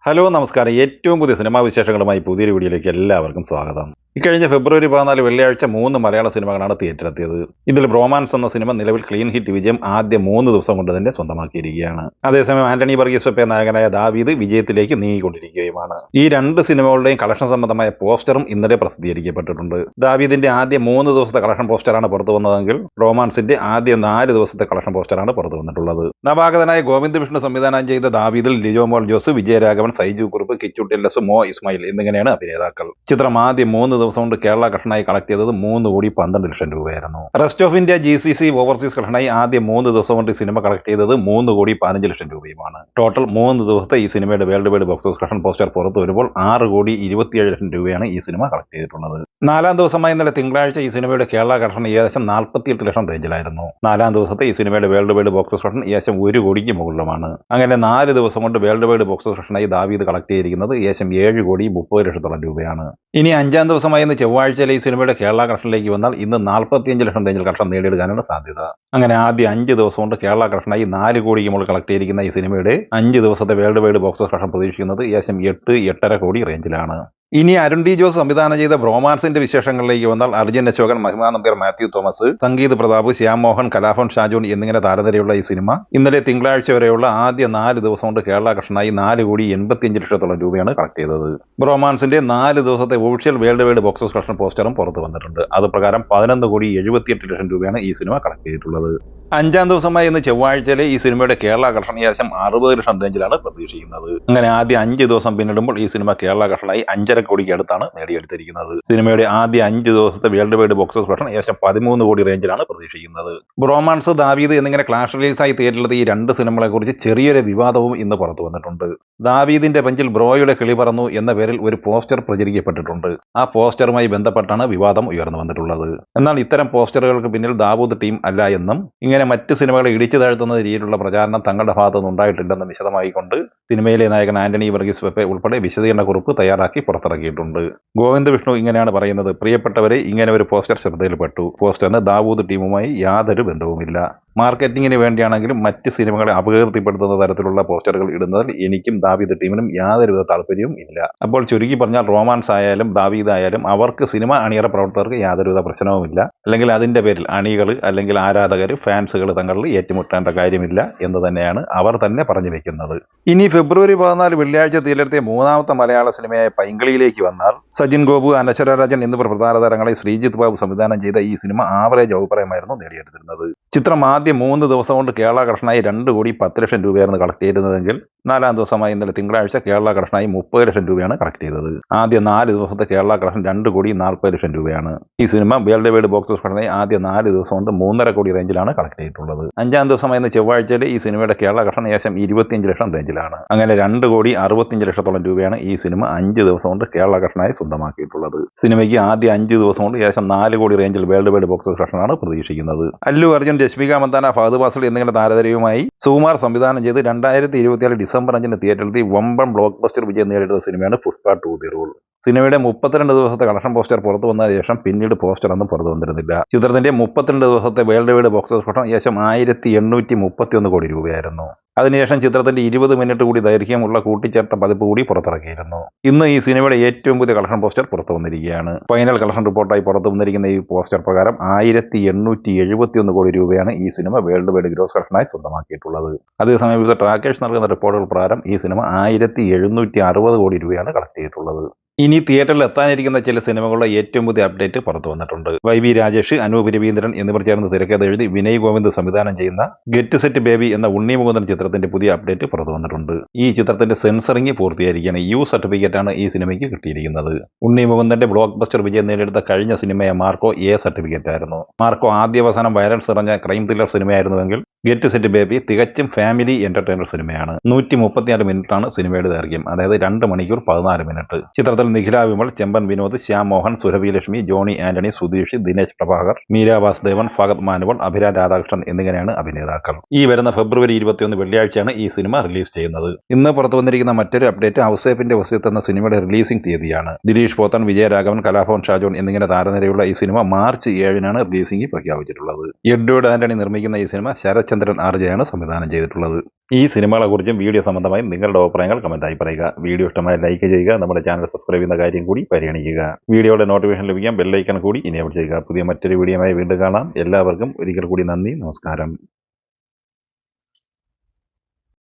Hello നമസ്കാരം. ഏറ്റവും പുതിയ സിനിമാ വിശേഷങ്ങളുമായി പുതിയൊരു വീഡിയോയിലേക്ക് എല്ലാവർക്കും സ്വാഗതം. ഇക്കഴിഞ്ഞ ഫെബ്രുവരി 14 വെള്ളിയാഴ്ച 3 മലയാള സിനിമകളാണ് തിയേറ്ററിലെത്തിയത്. ഇതിൽ ബ്രോമാൻസ് എന്ന സിനിമ നിലവിൽ ക്ലീൻ ഹിറ്റ് വിജയം ആദ്യ 3 ദിവസം കൊണ്ട് തന്നെ സ്വന്തമാക്കിയിരിക്കുകയാണ്. അതേസമയം ആന്റണി വർഗീസ് വെപ്പെ നായകനായ ദാവീദ് വിജയത്തിലേക്ക് നീങ്ങിക്കൊണ്ടിരിക്കുകയുമാണ്. ഈ രണ്ട് സിനിമകളുടെയും കളക്ഷൻ സംബന്ധമായ പോസ്റ്ററും ഇന്നലെ പ്രസിദ്ധീകരിക്കപ്പെട്ടിട്ടുണ്ട്. ദാവീദിന്റെ ആദ്യ 3 ദിവസത്തെ കളക്ഷൻ പോസ്റ്ററാണ് പുറത്തു വന്നതെങ്കിൽ ബ്രോമാൻസിന്റെ ആദ്യ 4 ദിവസത്തെ കളക്ഷൻ പോസ്റ്ററാണ് പുറത്തു വന്നിട്ടുള്ളത്. നവാഗതനായ ഗോവിന്ദ് വിഷ്ണു സംവിധാനം ചെയ്ത ദാവീദിൽ ലിജോ മോൾ ജോസ്, വിജയരാഘവൻ, സൈജു കുറുപ്പ്, കിച്ചു ടെല്ലസ്, മോ ഇസ്മായിൽ എന്നിങ്ങനെയാണ് അഭിനേതാക്കൾ. ചിത്രം ആദ്യ 3 ദിവസം കൊണ്ട് കേരള കളക്ഷനായി കളക്ട് ചെയ്തത് 3,12,00,000 രൂപയായിരുന്നു. Rest of India GCC overseas കളക്ഷനായി ആദ്യ 3 ദിവസം കൊണ്ട് സിനിമ കളക്ട് ചെയ്തത് 3,15,00,000 രൂപയുമാണ്. ടോട്ടൽ 3 ദിവസത്തെ ഈ സിനിമയുടെ world wide box office collection poster പുറത്തു വരുമ്പോൾ 6,27,00,000 രൂപയാണ് ഈ സിനിമ കളക്ട് ചെയ്തിട്ടുള്ളത്. 4-ാം ദിവസമായ ഇന്നലെ തിങ്കളാഴ്ച ഈ സിനിമയുടെ കേരള കളക്ഷൻ ഏകദേശം 48 ലക്ഷം റേഞ്ചിലായിരുന്നു. 4-ാം ദിവസത്തെ ഈ സിനിമയുടെ world wide box office collection ഏകദേശം 1 കോടിക്ക് മുകളിലുമാണ്. അങ്ങനെ 4 ദിവസം കൊണ്ട് വേൾഡ് വൈഡ് ബോക്സ് ഓഫീസ് കളക്ഷനായി ദാവീദ് കളക്ട് ചെയ്തിരിക്കുന്നത് ഏകദേശം 7,30,00,000 രൂപയാണ്. ഇനി 5-ാം ദിവസമായ ഇന്ന് ചൊവ്വാഴ്ചയിലെ ഈ സിനിമയുടെ കേരള കളക്ഷനിലേക്ക് വന്നാൽ ഇന്ന് 45 ലക്ഷം റേഞ്ചിൽ കളക്ഷൻ നേടിയെടുക്കാനാണ് സാധ്യത. അങ്ങനെ ആദ്യ 5 ദിവസം കൊണ്ട് കേരള കളക്ഷനായി 4 കോടിക്ക് മുകളിൽ കളക്ട് ചെയ്തിരിക്കുന്ന ഈ സിനിമയുടെ 5 ദിവസത്തെ world wide box office collection പ്രതീക്ഷിക്കുന്നത് ഏകദേശം 8-8.5 കോടി റേഞ്ചിലാണ്. ഇനി അരുൺ ഡി ജോസ് സംവിധാനം ചെയ്ത ബ്രോമാൻസിന്റെ വിശേഷങ്ങളിലേക്ക് വന്നാൽ അർജുൻ അശോകൻ, മഹിമ നമ്പ്യാർ, മാത്യു തോമസ്, സംഗീത് പ്രതാപ്, ശ്യാം മോഹൻ, കലാഭവൻ ഷാജോൺ എന്നിങ്ങനെ താരനിരയുള്ള ഈ സിനിമ ഇന്നലെ തിങ്കളാഴ്ച വരെയുള്ള ആദ്യ 4 ദിവസം കൊണ്ട് കേരള കളക്ഷനായി 4,85,00,000 രൂപയാണ് കളക്ട് ചെയ്തത്. ബ്രോമാൻസിന്റെ 4 ദിവസത്തെ official world wide box office collection പോസ്റ്ററും പുറത്തു വന്നിട്ടുണ്ട്. അത് പ്രകാരം 11,78,00,000 രൂപയാണ് ഈ സിനിമ കളക്ട് ചെയ്തിട്ടുള്ളത്. 5-ാം ദിവസമായി ഇന്ന് ചൊവ്വാഴ്ചയിലെ ഈ സിനിമയുടെ കേരള കളക്ഷൻ ഏകദേശം 60 ലക്ഷം റേഞ്ചിലാണ് പ്രതീക്ഷിക്കുന്നത്. അങ്ങനെ ആദ്യ 5 ദിവസം പിന്നിടുമ്പോൾ ഈ സിനിമ കേരള കളക്ഷനായി 5.5 കോടിക്ക് അടുത്താണ് നേടിയെടുത്തിരിക്കുന്നത്. സിനിമയുടെ ആദ്യ 5 ദിവസത്തെ world wide box office collection ഏകദേശം 13 കോടി റേഞ്ചിലാണ് പ്രതീക്ഷിക്കുന്നത്. ബ്രോമാൻസ്, ദാവീദ് എന്നിങ്ങനെ ക്ലാഷ് റിലീസായി തിയേറ്ററിലെത്തിയ ഈ രണ്ട് സിനിമകളെ കുറിച്ച് ചെറിയൊരു വിവാദവും ഇന്ന് പുറത്തു വന്നിട്ടുണ്ട്. ദാവീദിന്റെ ബെഞ്ചിൽ ബ്രോയുടെ കിളി പറന്നു എന്ന പേരിൽ ഒരു പോസ്റ്റർ പ്രചരിക്കപ്പെട്ടിട്ടുണ്ട്. ആ പോസ്റ്ററുമായി ബന്ധപ്പെട്ടാണ് വിവാദം ഉയർന്നു വന്നിട്ടുള്ളത്. എന്നാൽ ഇത്തരം പോസ്റ്ററുകൾക്ക് പിന്നിൽ ദാവൂദ് ടീം അല്ല എന്നും ഇങ്ങനെ മറ്റ് സിനിമകളെ ഇടിച്ചു താഴ്ത്തുന്ന രീതിയിലുള്ള പ്രചാരണം തങ്ങളുടെ ഭാഗത്തുനിന്ന് ഉണ്ടായിട്ടില്ലെന്ന് വിശദമായിക്കൊണ്ട് സിനിമയിലെ നായകൻ ആന്റണി വർഗീസ് വെപ്പെ ഉൾപ്പെടെ വിശദീകരണ കുറിപ്പ് തയ്യാറാക്കി പുറത്തിറക്കിയിട്ടുണ്ട്. ഗോവിന്ദ് വിഷ്ണു ഇങ്ങനെയാണ് പറയുന്നത്: പ്രിയപ്പെട്ടവരെ, ഇങ്ങനെ ഒരു പോസ്റ്റർ ശ്രദ്ധയിൽപ്പെട്ടു. പോസ്റ്ററിന് ദാവൂദ് ടീമുമായി യാതൊരു ബന്ധവുമില്ല. മാർക്കറ്റിങ്ങിന് വേണ്ടിയാണെങ്കിലും മറ്റ് സിനിമകളെ അപകീർത്തിപ്പെടുത്തുന്ന തരത്തിലുള്ള പോസ്റ്ററുകൾ ഇടുന്നതിൽ എനിക്കും ദാവീദ് ടീമിനും യാതൊരുവിധ താല്പര്യവും ഇല്ല. അപ്പോൾ ചുരുക്കി പറഞ്ഞാൽ റോമാൻസ് ആയാലും ദാവീദ് ആയാലും അവർക്ക് സിനിമ അണിയറ പ്രവർത്തകർക്ക് യാതൊരുവിധ പ്രശ്നവുമില്ല. അല്ലെങ്കിൽ അതിന്റെ പേരിൽ അണികൾ അല്ലെങ്കിൽ ആരാധകർ, ഫാൻസുകൾ തങ്ങളിൽ ഏറ്റുമുട്ടേണ്ട കാര്യമില്ല എന്ന് തന്നെയാണ് അവർ തന്നെ പറഞ്ഞു വെക്കുന്നത്. ഇനി ഫെബ്രുവരി 14 വെള്ളിയാഴ്ച തിയേറ്ററിലെത്തിയ 3-ാമത്തെ മലയാള സിനിമയായ പൈങ്കിളിയിലേക്ക് വന്നാൽ സജിൻ ഗോപു, അനശ്വര രാജൻ എന്നിവർ പ്രധാന താരങ്ങളെ ശ്രീജിത്ത് ബാബു സംവിധാനം ചെയ്ത ഈ സിനിമ ആവറേജ് അഭിപ്രായമായിരുന്നു നേടിയെടുത്തിരുന്നത്. ചിത്രം ആദ്യ 3 ദിവസം കൊണ്ട് കേരള കളക്ഷനായി 2,10,00,000 രൂപയായിരുന്നു കളക്ട് ചെയ്തിരുന്നതെങ്കിൽ 4-ാം ദിവസമായി ഇന്നലെ തിങ്കളാഴ്ച കേരള കളക്ഷനായി 30,00,000 രൂപയാണ് കളക്ട് ചെയ്തത്. ആദ്യ 4 ദിവസത്തെ കേരള കളക്ഷൻ 2,40,00,000 രൂപയാണ്. ഈ സിനിമ വേൾഡ് വൈഡ് ബോക്സ് ഓഫീസ് കളക്ഷനായി ആദ്യ 4 ദിവസം കൊണ്ട് 3.5 കോടി റേഞ്ചിലാണ് കളക്ട് ചെയ്തിട്ടുള്ളത്. 5-ാം ദിവസമായി ഇന്ന് ചൊവ്വാഴ്ചയിൽ ഈ സിനിമയുടെ കേരള കളക്ഷൻ ഏകദേശം 25 ലക്ഷം റേഞ്ചിലാണ്. അങ്ങനെ 2,65,00,000 രൂപയാണ് ഈ സിനിമ 5 ദിവസം കൊണ്ട് കേരള കളക്ഷനായി സ്വന്തമാക്കിയിട്ടുള്ളത്. സിനിമയ്ക്ക് ആദ്യ 5 ദിവസം കൊണ്ട് ഏകദേശം 4 കോടി റേഞ്ചിൽ വേൾഡ് വൈഡ് ബോക്സ് ഓഫീസ് കളക്ഷനാണ് പ്രതീക്ഷിക്കുന്നത്. അല്ലു അർജുൻ, രശ്മിക മന്ദാന, ഫഹദ് ഫാസിൽ എന്നിങ്ങനെ താരനിരയുമായി സുകുമാർ സംവിധാനം ചെയ്ത് 2027 ഡിസംബർ 5 തിയേറ്ററിലെത്തി വമ്പൻ ബ്ലോക്ക് ബസ്റ്റർ വിജയം നേടിയെടുത്ത സിനിമയാണ് പുഷ്പ 2 ദി റൂൾ. സിനിമയുടെ 32 ദിവസത്തെ കളക്ഷൻ പോസ്റ്റർ പുറത്തു വന്നതിന് ശേഷം പിന്നീട് പോസ്റ്റർ ഒന്നും പുറത്തു വന്നിരുന്നില്ല. ചിത്രത്തിന്റെ 32 ദിവസത്തെ world wide box office collection ഏകദേശം 1,831 കോടി രൂപയായിരുന്നു. അതിനുശേഷം ചിത്രത്തിന്റെ 20 മിനിറ്റ് കൂടി ദൈർഘ്യമുള്ള കൂട്ടിച്ചേർത്ത പതിപ്പ് കൂടി പുറത്തിറക്കിയിരുന്നു. ഇന്ന് ഈ സിനിമയുടെ ഏറ്റവും പുതിയ കളക്ഷൻ പോസ്റ്റർ പുറത്തു വന്നിരിക്കുകയാണ്. ഫൈനൽ കളക്ഷൻ റിപ്പോർട്ടായി പുറത്തു വന്നിരിക്കുന്ന ഈ പോസ്റ്റർ പ്രകാരം 1,871 കോടി രൂപയാണ് ഈ സിനിമ വേൾഡ് വൈഡ് ഗ്രോസ് കളക്ഷനായി സ്വന്തമാക്കിയിട്ടുള്ളത്. അതേസമയം വിവിധ ട്രാക്കേഴ്സ് നൽകുന്ന റിപ്പോർട്ടുകൾ പ്രകാരം ഈ സിനിമ 1,760 കോടി രൂപയാണ് കളക്ട് ചെയ്തിട്ടുള്ളത്. ഇനി തിയേറ്ററിൽ എത്താനിരിക്കുന്ന ചില സിനിമകളുടെ ഏറ്റവും പുതിയ അപ്ഡേറ്റ് പുറത്തു വന്നിട്ടുണ്ട്. YB രാജേഷ്, അനൂപ് രവീന്ദ്രൻ എന്നിവർ ചേർന്ന് തിരക്കഥ എഴുതി വിനയ് ഗോവിന്ദ് സംവിധാനം ചെയ്യുന്ന ഗെറ്റ് സെറ്റ് ബേബി എന്ന ഉണ്ണി മുകുന്ദൻ ചിത്രത്തിന്റെ പുതിയ അപ്ഡേറ്റ് പുറത്തു വന്നിട്ടുണ്ട്. ഈ ചിത്രത്തിന്റെ സെൻസറിംഗ് പൂർത്തിയായിരിക്കുകയാണ്. U സർട്ടിഫിക്കറ്റ് ആണ് ഈ സിനിമയ്ക്ക് കിട്ടിയിരിക്കുന്നത്. ഉണ്ണി മുകുന്ദന്റെ ബ്ലോക്ക് ബസ്റ്റർ വിജയം നേടിയെടുത്ത കഴിഞ്ഞ സിനിമയെ മാർക്കോ A സർട്ടിഫിക്കറ്റ് ആയിരുന്നു. മാർക്കോ ആദ്യാവസാനം വയലൻസ് നിറഞ്ഞ ക്രൈം ത്രില്ലർ സിനിമയായിരുന്നുവെങ്കിൽ ഗെറ്റ് സെറ്റ് ബേബി തികച്ചും ഫാമിലി എന്റർടൈനർ സിനിമയാണ്. 134 മിനിറ്റാണ് സിനിമയുടെ ദൈർഘ്യം, അതായത് 2 മണിക്കൂർ 14 മിനിറ്റ്. ചിത്രത്തിൽ നിഖില വിമൽ, ചെമ്പൻ വിനോദ്, ശ്യാം മോഹൻ, സുരഭി ലക്ഷ്മി, ജോണി ആന്റണി, സുധീഷ്, ദിനേശ് പ്രഭാകർ, മീര വാസുദേവൻ, ഫഹദ് മാനുവൽ, അഭിരാൻ രാധാകൃഷ്ണൻ എന്നിങ്ങനെയാണ് അഭിനേതാക്കൾ. ഈ വരുന്ന ഫെബ്രുവരി 21 വെള്ളിയാഴ്ചയാണ് ഈ സിനിമ റിലീസ് ചെയ്യുന്നത്. ഇന്ന് പുറത്തു വന്നിരിക്കുന്ന മറ്റൊരു അപ്ഡേറ്റ് ഔസേപ്പിന്റെ വസിയത്ത് എന്ന സിനിമയുടെ റിലീസിംഗ് തീയതിയാണ്. ദിലീഷ് പോത്തൻ, വിജയരാഘവൻ, കലാഭവൻ ഷാജോൺ എന്നിങ്ങനെ താരനിരയുള്ള ഈ സിനിമ മാർച്ച് 7-നാണ് റിലീസിംഗ് പ്രഖ്യാപിച്ചിട്ടുള്ളത്. എഡ്വേർഡ് ആന്റണി നിർമ്മിക്കുന്ന ഈ സിനിമ ശരത് ബാലചന്ദ്രൻ ആർജയാണ് സംവിധാനം ചെയ്തിട്ടുള്ളത്. ഈ സിനിമകളെക്കുറിച്ചും വീഡിയോ സംബന്ധമായി നിങ്ങളുടെ അഭിപ്രായങ്ങൾ കമൻറ്റായി പറയുക. വീഡിയോ ഇഷ്ടമായ ലൈക്ക് ചെയ്യുക. നമ്മുടെ ചാനൽ സബ്സ്ക്രൈബ് ചെയ്യുന്ന കാര്യം കൂടി പരിഗണിക്കുക. വീഡിയോയുടെ നോട്ടിഫിക്കേഷൻ ലഭിക്കാൻ ബെല്ലൈക്കൺ കൂടി ഇനേബിൾ ചെയ്യുക. പുതിയ മറ്റൊരു വീഡിയോയുമായി വീണ്ടും കാണാം. എല്ലാവർക്കും ഒരിക്കൽ കൂടി നന്ദി, നമസ്കാരം.